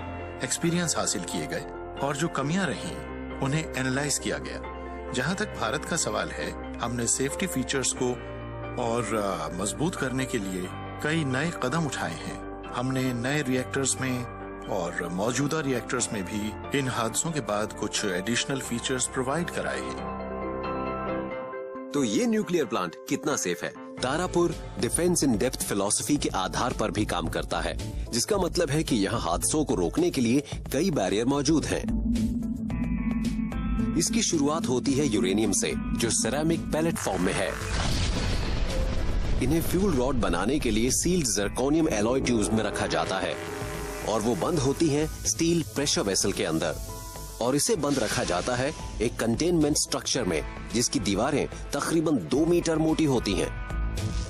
एक्सपीरियंस हासिल किए गए और जो कमियां रहीं उन्हें एनालाइज किया गया। जहां तक भारत का सवाल है, हमने सेफ्टी फीचर्स को और मजबूत करने के लिए कई नए कदम उठाए हैं। हमने नए रिएक्टर्स में और मौजूदा रिएक्टर्स में भी इन हादसों के बाद कुछ एडिशनल फीचर्स प्रोवाइड कराए हैं। तो ये न्यूक्लियर प्लांट कितना सेफ है? Tarapur defence in depth philosophy के आधार पर भी काम करता है, जिसका मतलब है कि यहाँ हादसों को रोकने के लिए कई बैरियर मौजूद हैं। इसकी शुरुआत होती है यूरेनियम से, जो सेरामिक पैलेट फॉर्म में है। इन्हें फ्यूल रॉड बनाने के लिए सील्ड जर्कोनियम एलॉय ट्यूब्स में रखा जाता है और वो बंद होती हैं स्टील प्रेशर वेसल के अंदर, और इसे बंद रखा जाता है एक कंटेनमेंट स्ट्रक्चर में, जिसकी दीवारें तकरीबन 2 मीटर मोटी होती हैं।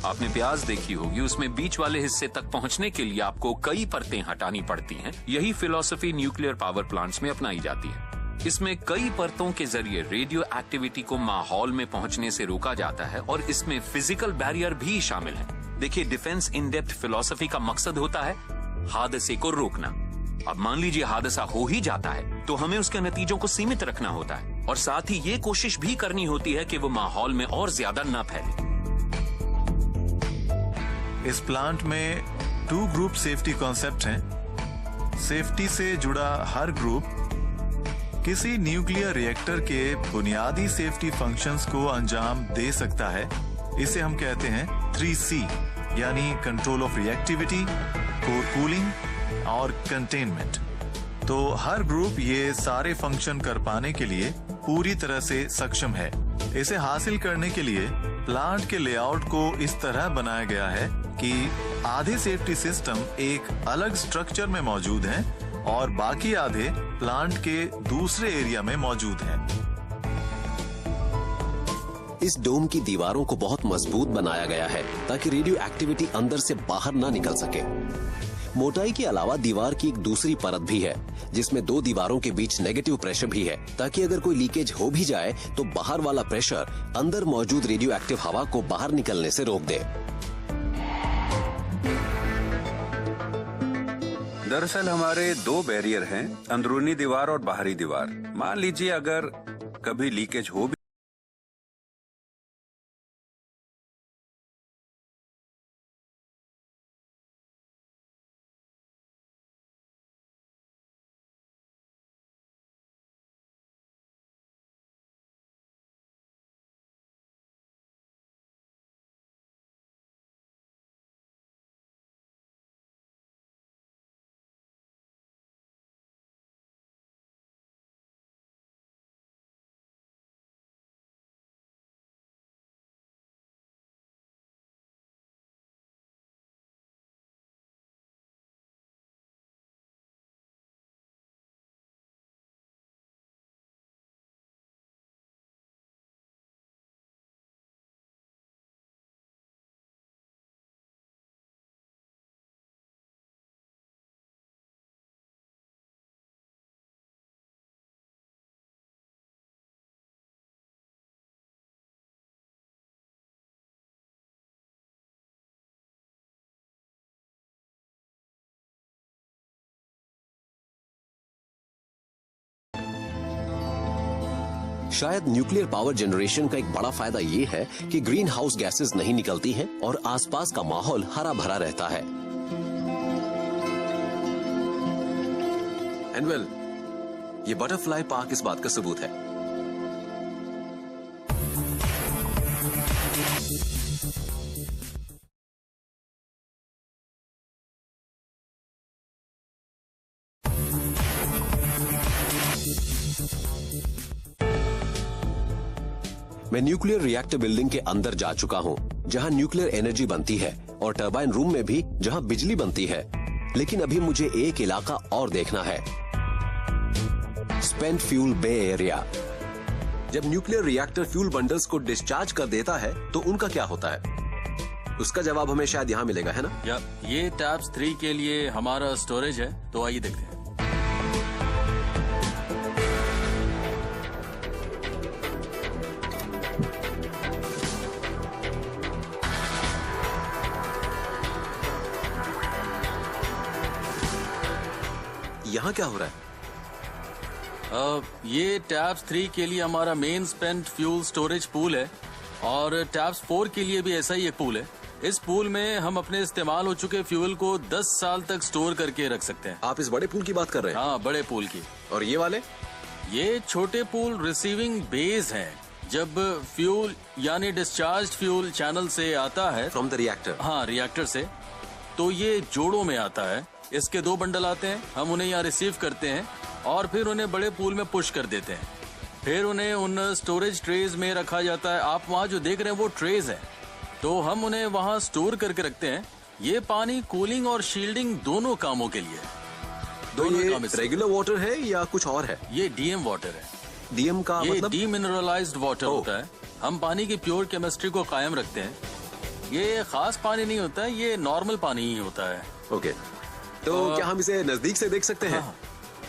आपने प्याज देखी होगी, उसमें बीच वाले हिस्से तक पहुंचने के लिए आपको कई परतें हटानी पड़ती हैं। यही फिलॉसफी न्यूक्लियर पावर प्लांट्स में अपनाई जाती है। इसमें कई परतों के जरिए रेडियो एक्टिविटी को माहौल में पहुंचने से रोका जाता है और इसमें फिजिकल बैरियर भी शामिल है। देखिए, डिफेंस इन डेप्थ फिलॉसफी का मकसद होता है हादसे को रोकना। अब मान लीजिए हादसा हो ही जाता है तो हमें उसके नतीजों को सीमित रखना होता है और साथ ही ये कोशिश भी करनी होती है कि वो माहौल में और ज्यादा न फैले। इस प्लांट में 2 ग्रुप सेफ्टी कॉन्सेप्ट हैं। सेफ्टी से जुड़ा हर ग्रुप किसी न्यूक्लियर रिएक्टर के बुनियादी सेफ्टी फंक्शंस को अंजाम दे सकता है। इसे हम कहते हैं 3C, यानी control of reactivity, core cooling और कंटेनमेंट। तो हर ग्रुप ये सारे फंक्शन कर पाने के लिए पूरी तरह से सक्षम है। इसे हासिल करने के लिए प्लांट के लेआउट को इस तरह बनाया गया है कि आधे सेफ्टी सिस्टम एक अलग स्ट्रक्चर में मौजूद हैं और बाकी आधे प्लांट के दूसरे एरिया में मौजूद हैं। इस डोम की दीवारों को बहुत मजबूत बनाया गया है ताकि रेडियो एक्टिविटी अंदर से बाहर ना निकल सके। मोटाई के अलावा दीवार की एक दूसरी परत भी है जिसमें दो दीवारों के बीच नेगेटिव प्रेशर भी है ताकि अगर कोई लीकेज हो भी जाए तो बाहर वाला प्रेशर अंदर मौजूद रेडियो एक्टिव हवा को बाहर निकलने से रोक दे। दरअसल हमारे दो बैरियर हैं, अंदरूनी दीवार और बाहरी दीवार। मान लीजिए अगर कभी लीकेज हो भी शायद न्यूक्लियर पावर जनरेशन का एक बड़ा फायदा ये है कि ग्रीन हाउस गैसेस नहीं निकलती हैं और आसपास का माहौल हरा भरा रहता है। एंड वेल, ये बटरफ्लाई पार्क इस बात का सबूत है। मैं न्यूक्लियर रिएक्टर बिल्डिंग के अंदर जा चुका हूं, जहां न्यूक्लियर एनर्जी बनती है, और टरबाइन रूम में भी, जहां बिजली बनती है। लेकिन अभी मुझे एक इलाका और देखना है, स्पेंट फ्यूल बे एरिया। जब न्यूक्लियर रिएक्टर फ्यूल बंडल्स को डिस्चार्ज कर देता है तो उनका क्या होता है? उसका जवाब हमें शायद यहाँ मिलेगा, है ना? या ये टैप्स 3 के लिए हमारा स्टोरेज है, तो आइए देखते हैं। यहाँ क्या हो रहा है? ये टैप्स 3 के लिए हमारा main spent fuel storage pool है, और टैप्स 4 के लिए भी ऐसा ही एक पूल है। इस पूल में हम अपने इस्तेमाल हो चुके फ्यूल को 10 साल तक स्टोर करके रख सकते हैं। आप इस बड़े पूल की बात कर रहे हैं? हाँ, बड़े पूल की। और ये वाले? ये छोटे पूल रिसीविंग बेस हैं। जब फ्यूल यानी डिस्चार्ज फ्यूल चैनल से आता है फ्रॉम द रिएक्टर, हाँ रिएक्टर से, तो ये जोड़ों में आता है। इसके 2 बंडल आते हैं, हम उन्हें यहाँ रिसीव करते हैं और फिर उन्हें बड़े पूल में पुश कर देते हैं। फिर उन्हें उन स्टोरेज ट्रेज में रखा जाता है। आप वहाँ जो देख रहे हैं वो ट्रेज है, तो हम उन्हें वहाँ स्टोर करके रखते हैं। ये पानी कूलिंग और शील्डिंग दोनों कामों के लिए है। तो ये रेगुलर वाटर है या कुछ और है? ये डीएम वाटर है। डीएम का मतलब? डीमिनरलाइज्ड वाटर होता है। हम पानी की प्योर केमिस्ट्री को कायम रखते हैं। ये खास पानी नहीं होता है, ये नॉर्मल पानी ही होता है। ओके, तो क्या हम इसे नजदीक से देख सकते हैं? हाँ।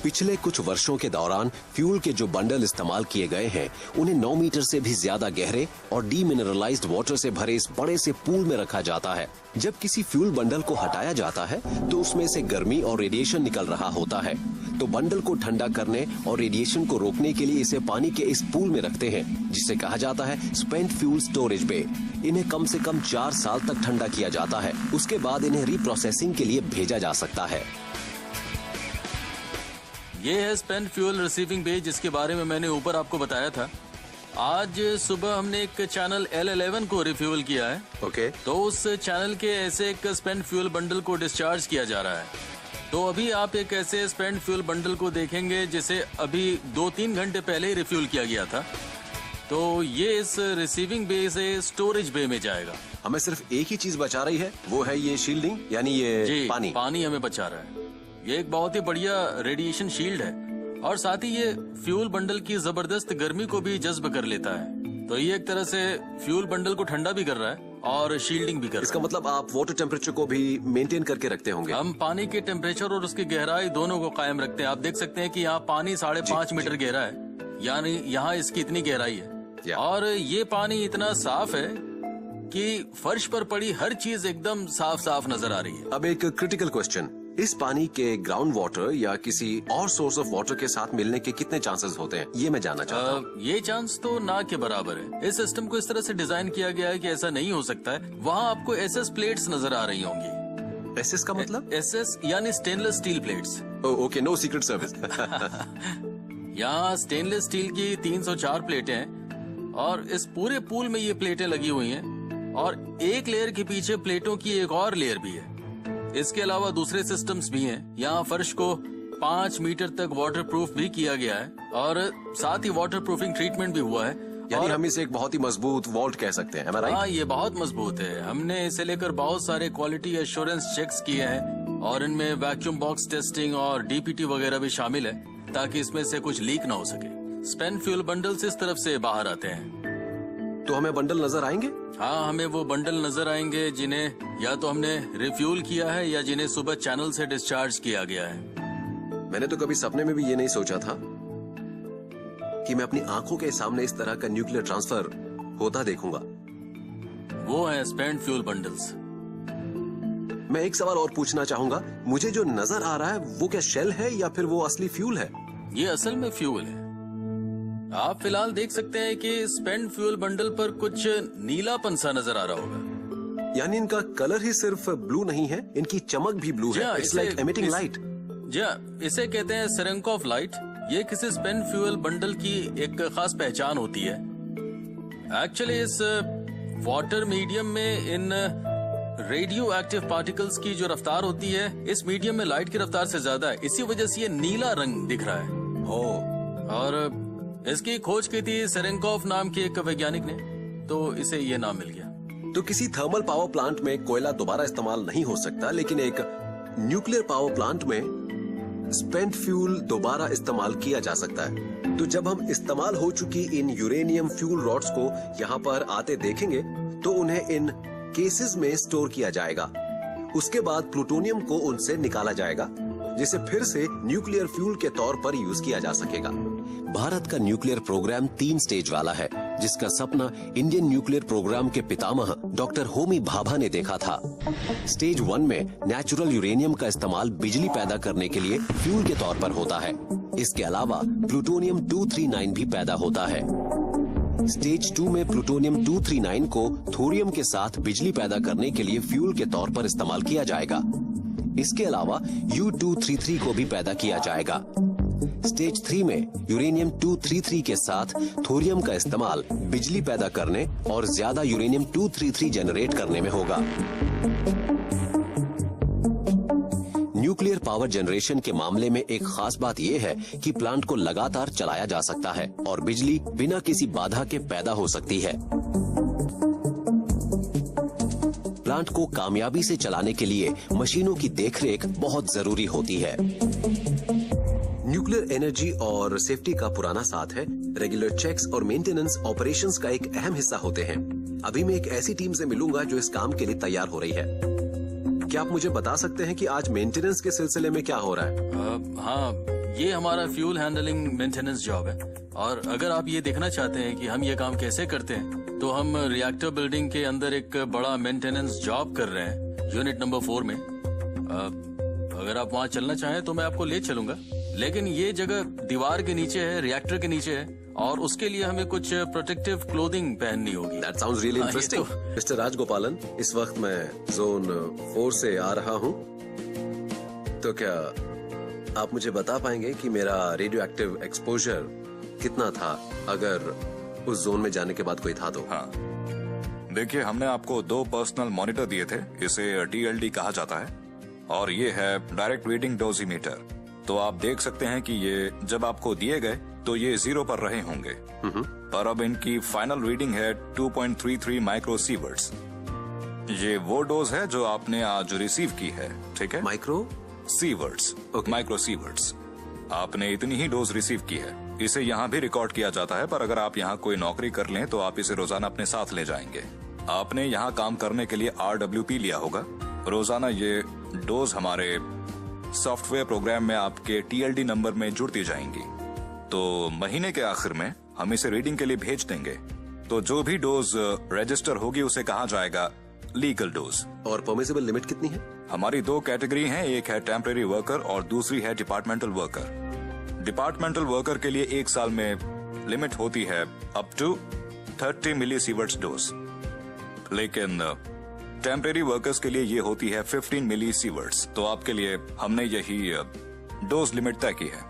पिछले कुछ वर्षों के दौरान फ्यूल के जो बंडल इस्तेमाल किए गए हैं उन्हें 9 मीटर से भी ज्यादा गहरे और डीमिनरलाइज्ड वाटर से भरे इस बड़े से पूल में रखा जाता है। जब किसी फ्यूल बंडल को हटाया जाता है तो उसमें से गर्मी और रेडिएशन निकल रहा होता है, तो बंडल को ठंडा करने और रेडिएशन को रोकने के लिए इसे पानी के इस पूल में रखते हैं, जिसे कहा जाता है स्पेंट फ्यूल स्टोरेज बे। इन्हें कम से कम 4 साल तक ठंडा किया जाता है, उसके बाद इन्हें रीप्रोसेसिंग के लिए भेजा जा सकता है। ये है स्पेंट फ्यूल रिसीविंग बे, जिसके बारे में मैंने ऊपर आपको बताया था। आज सुबह हमने एक चैनल L11 को रिफ्यूल किया है। ओके। तो उस चैनल के ऐसे एक स्पेंट फ्यूल बंडल को डिस्चार्ज किया जा रहा है। तो अभी आप एक ऐसे स्पेंड फ्यूल बंडल को देखेंगे जिसे अभी 2-3 घंटे पहले ही रिफ्यूल किया गया था। तो ये इस रिसीविंग बे से स्टोरेज बे में जाएगा। हमें सिर्फ एक ही चीज बचा रही है, वो है ये शील्डिंग, यानी ये पानी हमें बचा रहा है। ये एक बहुत ही बढ़िया रेडिएशन शील्ड है और साथ ही ये फ्यूल बंडल की जबरदस्त गर्मी को भी जज्ब कर लेता है। तो ये एक तरह से फ्यूल बंडल को ठंडा भी कर रहा है और शील्डिंग भी कर रहा है। इसका मतलब आप वाटर टेम्परेचर को भी मेंटेन करके रखते होंगे। हम पानी के टेम्परेचर और उसकी गहराई दोनों को कायम रखते हैं। आप देख सकते हैं कि यहाँ पानी 5.5 मीटर गहरा है, यानी यहाँ इसकी इतनी गहराई है और ये पानी इतना साफ है कि फर्श पर पड़ी हर चीज एकदम साफ साफ नजर आ रही है। अब एक क्रिटिकल क्वेश्चन, इस पानी के ग्राउंड वाटर या किसी और सोर्स ऑफ वाटर के साथ मिलने के कितने चांसेस होते हैं, ये मैं जानना चाहता हूँ। ये चांस तो ना के बराबर है। इस सिस्टम को इस तरह से डिजाइन किया गया है कि ऐसा नहीं हो सकता है। वहाँ आपको एसएस प्लेट्स नजर आ रही होंगी। एसएस का मतलब? एसएस यानी stainless steel plates. Okay, no secret service. यहाँ स्टेनलेस स्टील की 304 प्लेटें हैं और इस पूरे पूल में ये प्लेटें लगी हुई हैं और एक लेयर के पीछे प्लेटों की एक और लेयर भी है। इसके अलावा दूसरे सिस्टम्स भी हैं। यहाँ फर्श को 5 मीटर तक वाटरप्रूफ भी किया गया है और साथ ही वाटरप्रूफिंग ट्रीटमेंट भी हुआ है। यानी हम इसे एक बहुत ही मजबूत वॉल्ट कह सकते हैं, हाँ, ये बहुत मजबूत है। हमने इसे लेकर बहुत सारे क्वालिटी एश्योरेंस चेक्स किए हैं और इनमें वैक्यूम बॉक्स टेस्टिंग और डीपीटी वगैरह भी शामिल है ताकि इसमें से कुछ लीक ना हो सके। स्पेन फ्यूल बंडल्स इस तरफ से बाहर आते हैं। तो हमें बंडल नजर आएंगे? हाँ, हमें वो बंडल नजर आएंगे जिन्हें या तो हमने रिफ्यूल किया है या जिन्हें सुबह चैनल से डिस्चार्ज किया गया है। मैंने तो कभी सपने में भी ये नहीं सोचा था कि मैं अपनी आंखों के सामने इस तरह का न्यूक्लियर ट्रांसफर होता देखूंगा। वो है स्पेंड फ्यूल बंडल्स। मैं एक सवाल और पूछना चाहूंगा, मुझे जो नजर आ रहा है वो क्या शेल है या फिर वो असली फ्यूल है? ये असल में फ्यूल है। आप फिलहाल देख सकते हैं कि स्पेंड फ्यूल बंडल पर कुछ नीलापन सा नजर आ रहा होगा। यानी इनका कलर ही सिर्फ ब्लू नहीं है, इनकी चमक भी ब्लू है। It's like emitting light. इसे कहते हैं सेरेंकोफ लाइट। ये किसी स्पेंड फ्यूल बंडल की एक खास पहचान होती है। एक्चुअली इस वाटर मीडियम में इन रेडियो एक्टिव पार्टिकल्स की जो रफ्तार होती है इस मीडियम में लाइट की रफ्तार से ज्यादा है। इसी वजह से ये नीला रंग दिख रहा है। और इसकी खोज की थी सेरेंकोफ नाम के एक वैज्ञानिक ने, तो इसे ये नाम मिल गया। तो किसी थर्मल पावर प्लांट में कोयला दोबारा इस्तेमाल नहीं हो सकता, लेकिन एक न्यूक्लियर पावर प्लांट में स्पेंट फ्यूल दोबारा इस्तेमाल किया जा सकता है। तो जब हम इस्तेमाल हो चुकी इन यूरेनियम फ्यूल रॉड्स को यहाँ पर आते देखेंगे तो उन्हें इन केसेस में स्टोर किया जाएगा। उसके बाद प्लूटोनियम को उनसे निकाला जाएगा जिसे फिर से न्यूक्लियर फ्यूल के तौर पर यूज किया जा सकेगा। भारत का न्यूक्लियर प्रोग्राम 3 स्टेज वाला है, जिसका सपना इंडियन न्यूक्लियर प्रोग्राम के पितामह डॉक्टर होमी भाभा ने देखा था। स्टेज 1 में नेचुरल यूरेनियम का इस्तेमाल बिजली पैदा करने के लिए फ्यूल के तौर पर होता है। इसके अलावा प्लूटोनियम 239 भी पैदा होता है। स्टेज 2 में प्लूटोनियम 239 को थोरियम के साथ बिजली पैदा करने के लिए फ्यूल के तौर पर इस्तेमाल किया जाएगा। इसके अलावा U233 को भी पैदा किया जाएगा। स्टेज 3 में यूरेनियम 233 के साथ थोरियम का इस्तेमाल बिजली पैदा करने और ज्यादा यूरेनियम 233 जनरेट करने में होगा। न्यूक्लियर पावर जनरेशन के मामले में एक खास बात यह है कि प्लांट को लगातार चलाया जा सकता है और बिजली बिना किसी बाधा के पैदा हो सकती है। प्लांट को कामयाबी से चलाने के लिए मशीनों की देखरेख बहुत जरूरी होती है। न्यूक्लियर एनर्जी और सेफ्टी का पुराना साथ है। रेगुलर चेक्स और मेंटेनेंस ऑपरेशंस का एक अहम हिस्सा होते हैं। अभी मैं एक ऐसी टीम से मिलूंगा जो इस काम के लिए तैयार हो रही है। क्या आप मुझे बता सकते हैं कि आज मेंटेनेंस के सिलसिले में क्या हो रहा है? हाँ, ये हमारा फ्यूल हैंडलिंग मेंटेनेंस जॉब है और अगर आप ये देखना चाहते हैं कि हम ये काम कैसे करते हैं तो हम रिएक्टर बिल्डिंग के अंदर एक बड़ा मेंटेनेंस जॉब कर रहे हैं यूनिट नंबर 4 में। अगर आप वहाँ चलना चाहें तो मैं आपको ले चलूंगा, लेकिन ये जगह दीवार के नीचे है, रिएक्टर के नीचे है और उसके लिए हमें कुछ प्रोटेक्टिव क्लोथिंग पहननी होगी। That sounds really interesting. Mister Rajagopalan, इस वक्त मैं जोन 4 से आ रहा हूँ, तो क्या आप मुझे बता पाएंगे कि मेरा रेडियो एक्टिव एक्सपोजर कितना था अगर उस जोन में जाने के बाद कोई था तो? हाँ, देखिए हमने आपको 2 पर्सनल मॉनिटर दिए थे। इसे TLD कहा जाता है। और ये है डायरेक्ट रीडिंग डोजीमीटर। तो आप देख सकते हैं कि ये जब आपको दिए गए तो ये 0 पर रहे होंगे, पर अब इनकी फाइनल रीडिंग है 2.33 माइक्रो सीवर्ट्स। ये वो डोज है जो आपने आज रिसीव की है, ठीक है? Micro sieverts, micro sieverts. आपने इतनी ही डोज रिसीव की है। इसे यहाँ भी रिकॉर्ड किया जाता है, पर अगर आप यहाँ कोई नौकरी कर लें तो आप इसे रोजाना अपने साथ ले जाएंगे। आपने यहाँ काम करने के लिए RWP लिया होगा। रोजाना ये डोज हमारे सॉफ्टवेयर प्रोग्राम में आपके TLD नंबर में जुड़ती जाएंगी। तो महीने के आखिर में हम इसे रीडिंग के लिए भेज देंगे। तो जो भी डोज रजिस्टर होगी उसे कहा जाएगा लीगल डोज। और परमिसिबल लिमिट कितनी है? हमारी 2 कैटेगरी हैं, एक है टेम्परेरी वर्कर और दूसरी है डिपार्टमेंटल वर्कर। डिपार्टमेंटल वर्कर के लिए 1 साल में लिमिट होती है अप टू 30 मिली सीवर्ट्स डोज, लेकिन टेम्परेरी वर्कर्स के लिए ये होती है 15 मिली सीवर्ट्स। तो आपके लिए हमने यही डोज लिमिट तय की है।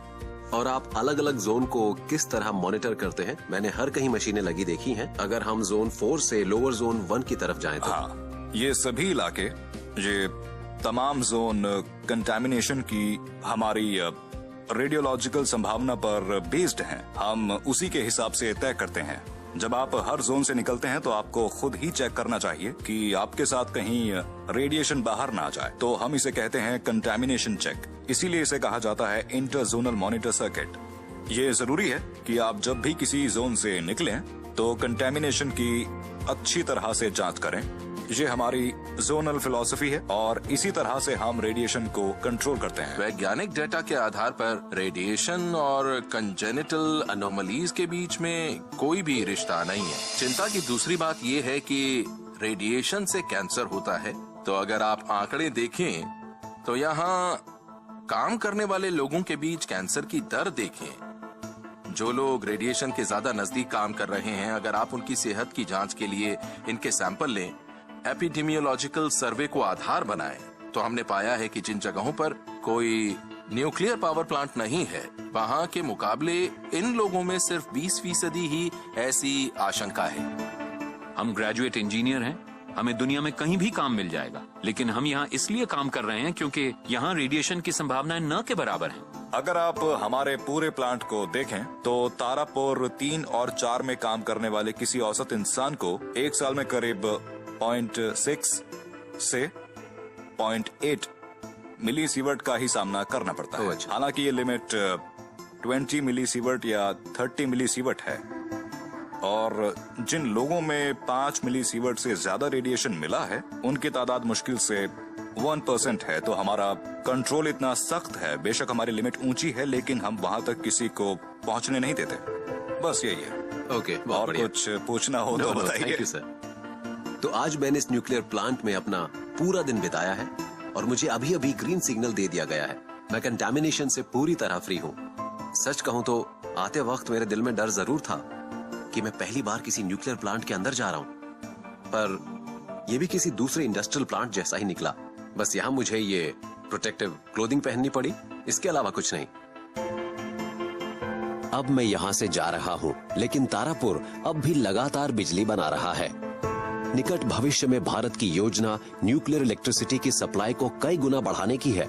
और आप अलग अलग जोन को किस तरह मॉनिटर करते हैं? मैंने हर कहीं मशीनें लगी देखी हैं। अगर हम जोन 4 से लोअर जोन 1 की तरफ जाएं तो हाँ, ये सभी इलाके, ये तमाम जोन कंटामिनेशन की हमारी रेडियोलॉजिकल संभावना पर बेस्ड हैं। हम उसी के हिसाब से तय करते हैं। जब आप हर जोन से निकलते हैं तो आपको खुद ही चेक करना चाहिए कि आपके साथ कहीं रेडिएशन बाहर ना आ जाए। तो हम इसे कहते हैं कंटामिनेशन चेक। इसीलिए इसे कहा जाता है इंटर जोनल मॉनिटर सर्किट। ये जरूरी है कि आप जब भी किसी जोन से निकलें तो कंटामिनेशन की अच्छी तरह से जांच करें। ये हमारी जोनल फिलॉसफी है और इसी तरह से हम रेडिएशन को कंट्रोल करते हैं। वैज्ञानिक डेटा के आधार पर रेडिएशन और कंजेनिटल अनोमलीज के बीच में कोई भी रिश्ता नहीं है। चिंता की दूसरी बात यह है कि रेडिएशन से कैंसर होता है। तो अगर आप आंकड़े देखें तो यहाँ काम करने वाले लोगों के बीच कैंसर की दर देखें। जो लोग रेडिएशन के ज्यादा नजदीक काम कर रहे हैं, अगर आप उनकी सेहत की जांच के लिए इनके सैंपल लें, एपिडेमियोलॉजिकल सर्वे को आधार बनाएं, तो हमने पाया है कि जिन जगहों पर कोई न्यूक्लियर पावर प्लांट नहीं है, वहां के मुकाबले इन लोगों में सिर्फ 20% ही ऐसी आशंका है। हम ग्रेजुएट इंजीनियर हैं, हमें दुनिया में कहीं भी काम मिल जाएगा, लेकिन हम यहाँ इसलिए काम कर रहे हैं क्योंकि यहाँ रेडिएशन की संभावनाएं न के बराबर हैं। अगर आप हमारे पूरे प्लांट को देखें तो तारापुर 3 और 4 में काम करने वाले किसी औसत इंसान को 1 साल में करीब 0.6 से 0.8 मिली सीवर्ट का ही सामना करना पड़ता है। हालांकि ये लिमिट 20 मिली सीवर्ट या 30 मिली सीवर्ट है, और जिन लोगों में 5 मिली सीवर्ट से ज्यादा रेडिएशन मिला है उनकी तादाद मुश्किल से 1% है। तो हमारा कंट्रोल इतना सख्त है, बेशक हमारी लिमिट ऊंची है, लेकिन हम वहां तक किसी को पहुंचने नहीं देते। बस यही है। ओके, और कुछ पूछना हो तो बताइए। Thank you sir. तो आज मैंने इस न्यूक्लियर प्लांट में अपना पूरा दिन बिताया है और मुझे अभी अभी ग्रीन सिग्नल दे दिया गया है। मैं कंटामिनेशन से पूरी तरह फ्री हूँ। सच कहूँ तो आते वक्त मेरे दिल में डर जरूर था कि मैं पहली बार किसी न्यूक्लियर प्लांट के अंदर जा रहा हूँ, पर यह भी किसी दूसरे इंडस्ट्रियल प्लांट जैसा ही निकला। बस यहाँ मुझे ये प्रोटेक्टिव क्लोथिंग पहननी पड़ी, इसके अलावा कुछ नहीं। अब मैं यहाँ से जा रहा हूँ, लेकिन तारापुर अब भी लगातार बिजली बना रहा है। निकट भविष्य में भारत की योजना न्यूक्लियर इलेक्ट्रिसिटी की सप्लाई को कई गुना बढ़ाने की है।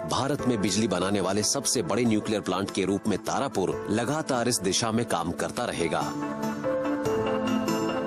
भारत में बिजली बनाने वाले सबसे बड़े न्यूक्लियर प्लांट के रूप में तारापुर लगातार इस दिशा में काम करता रहेगा।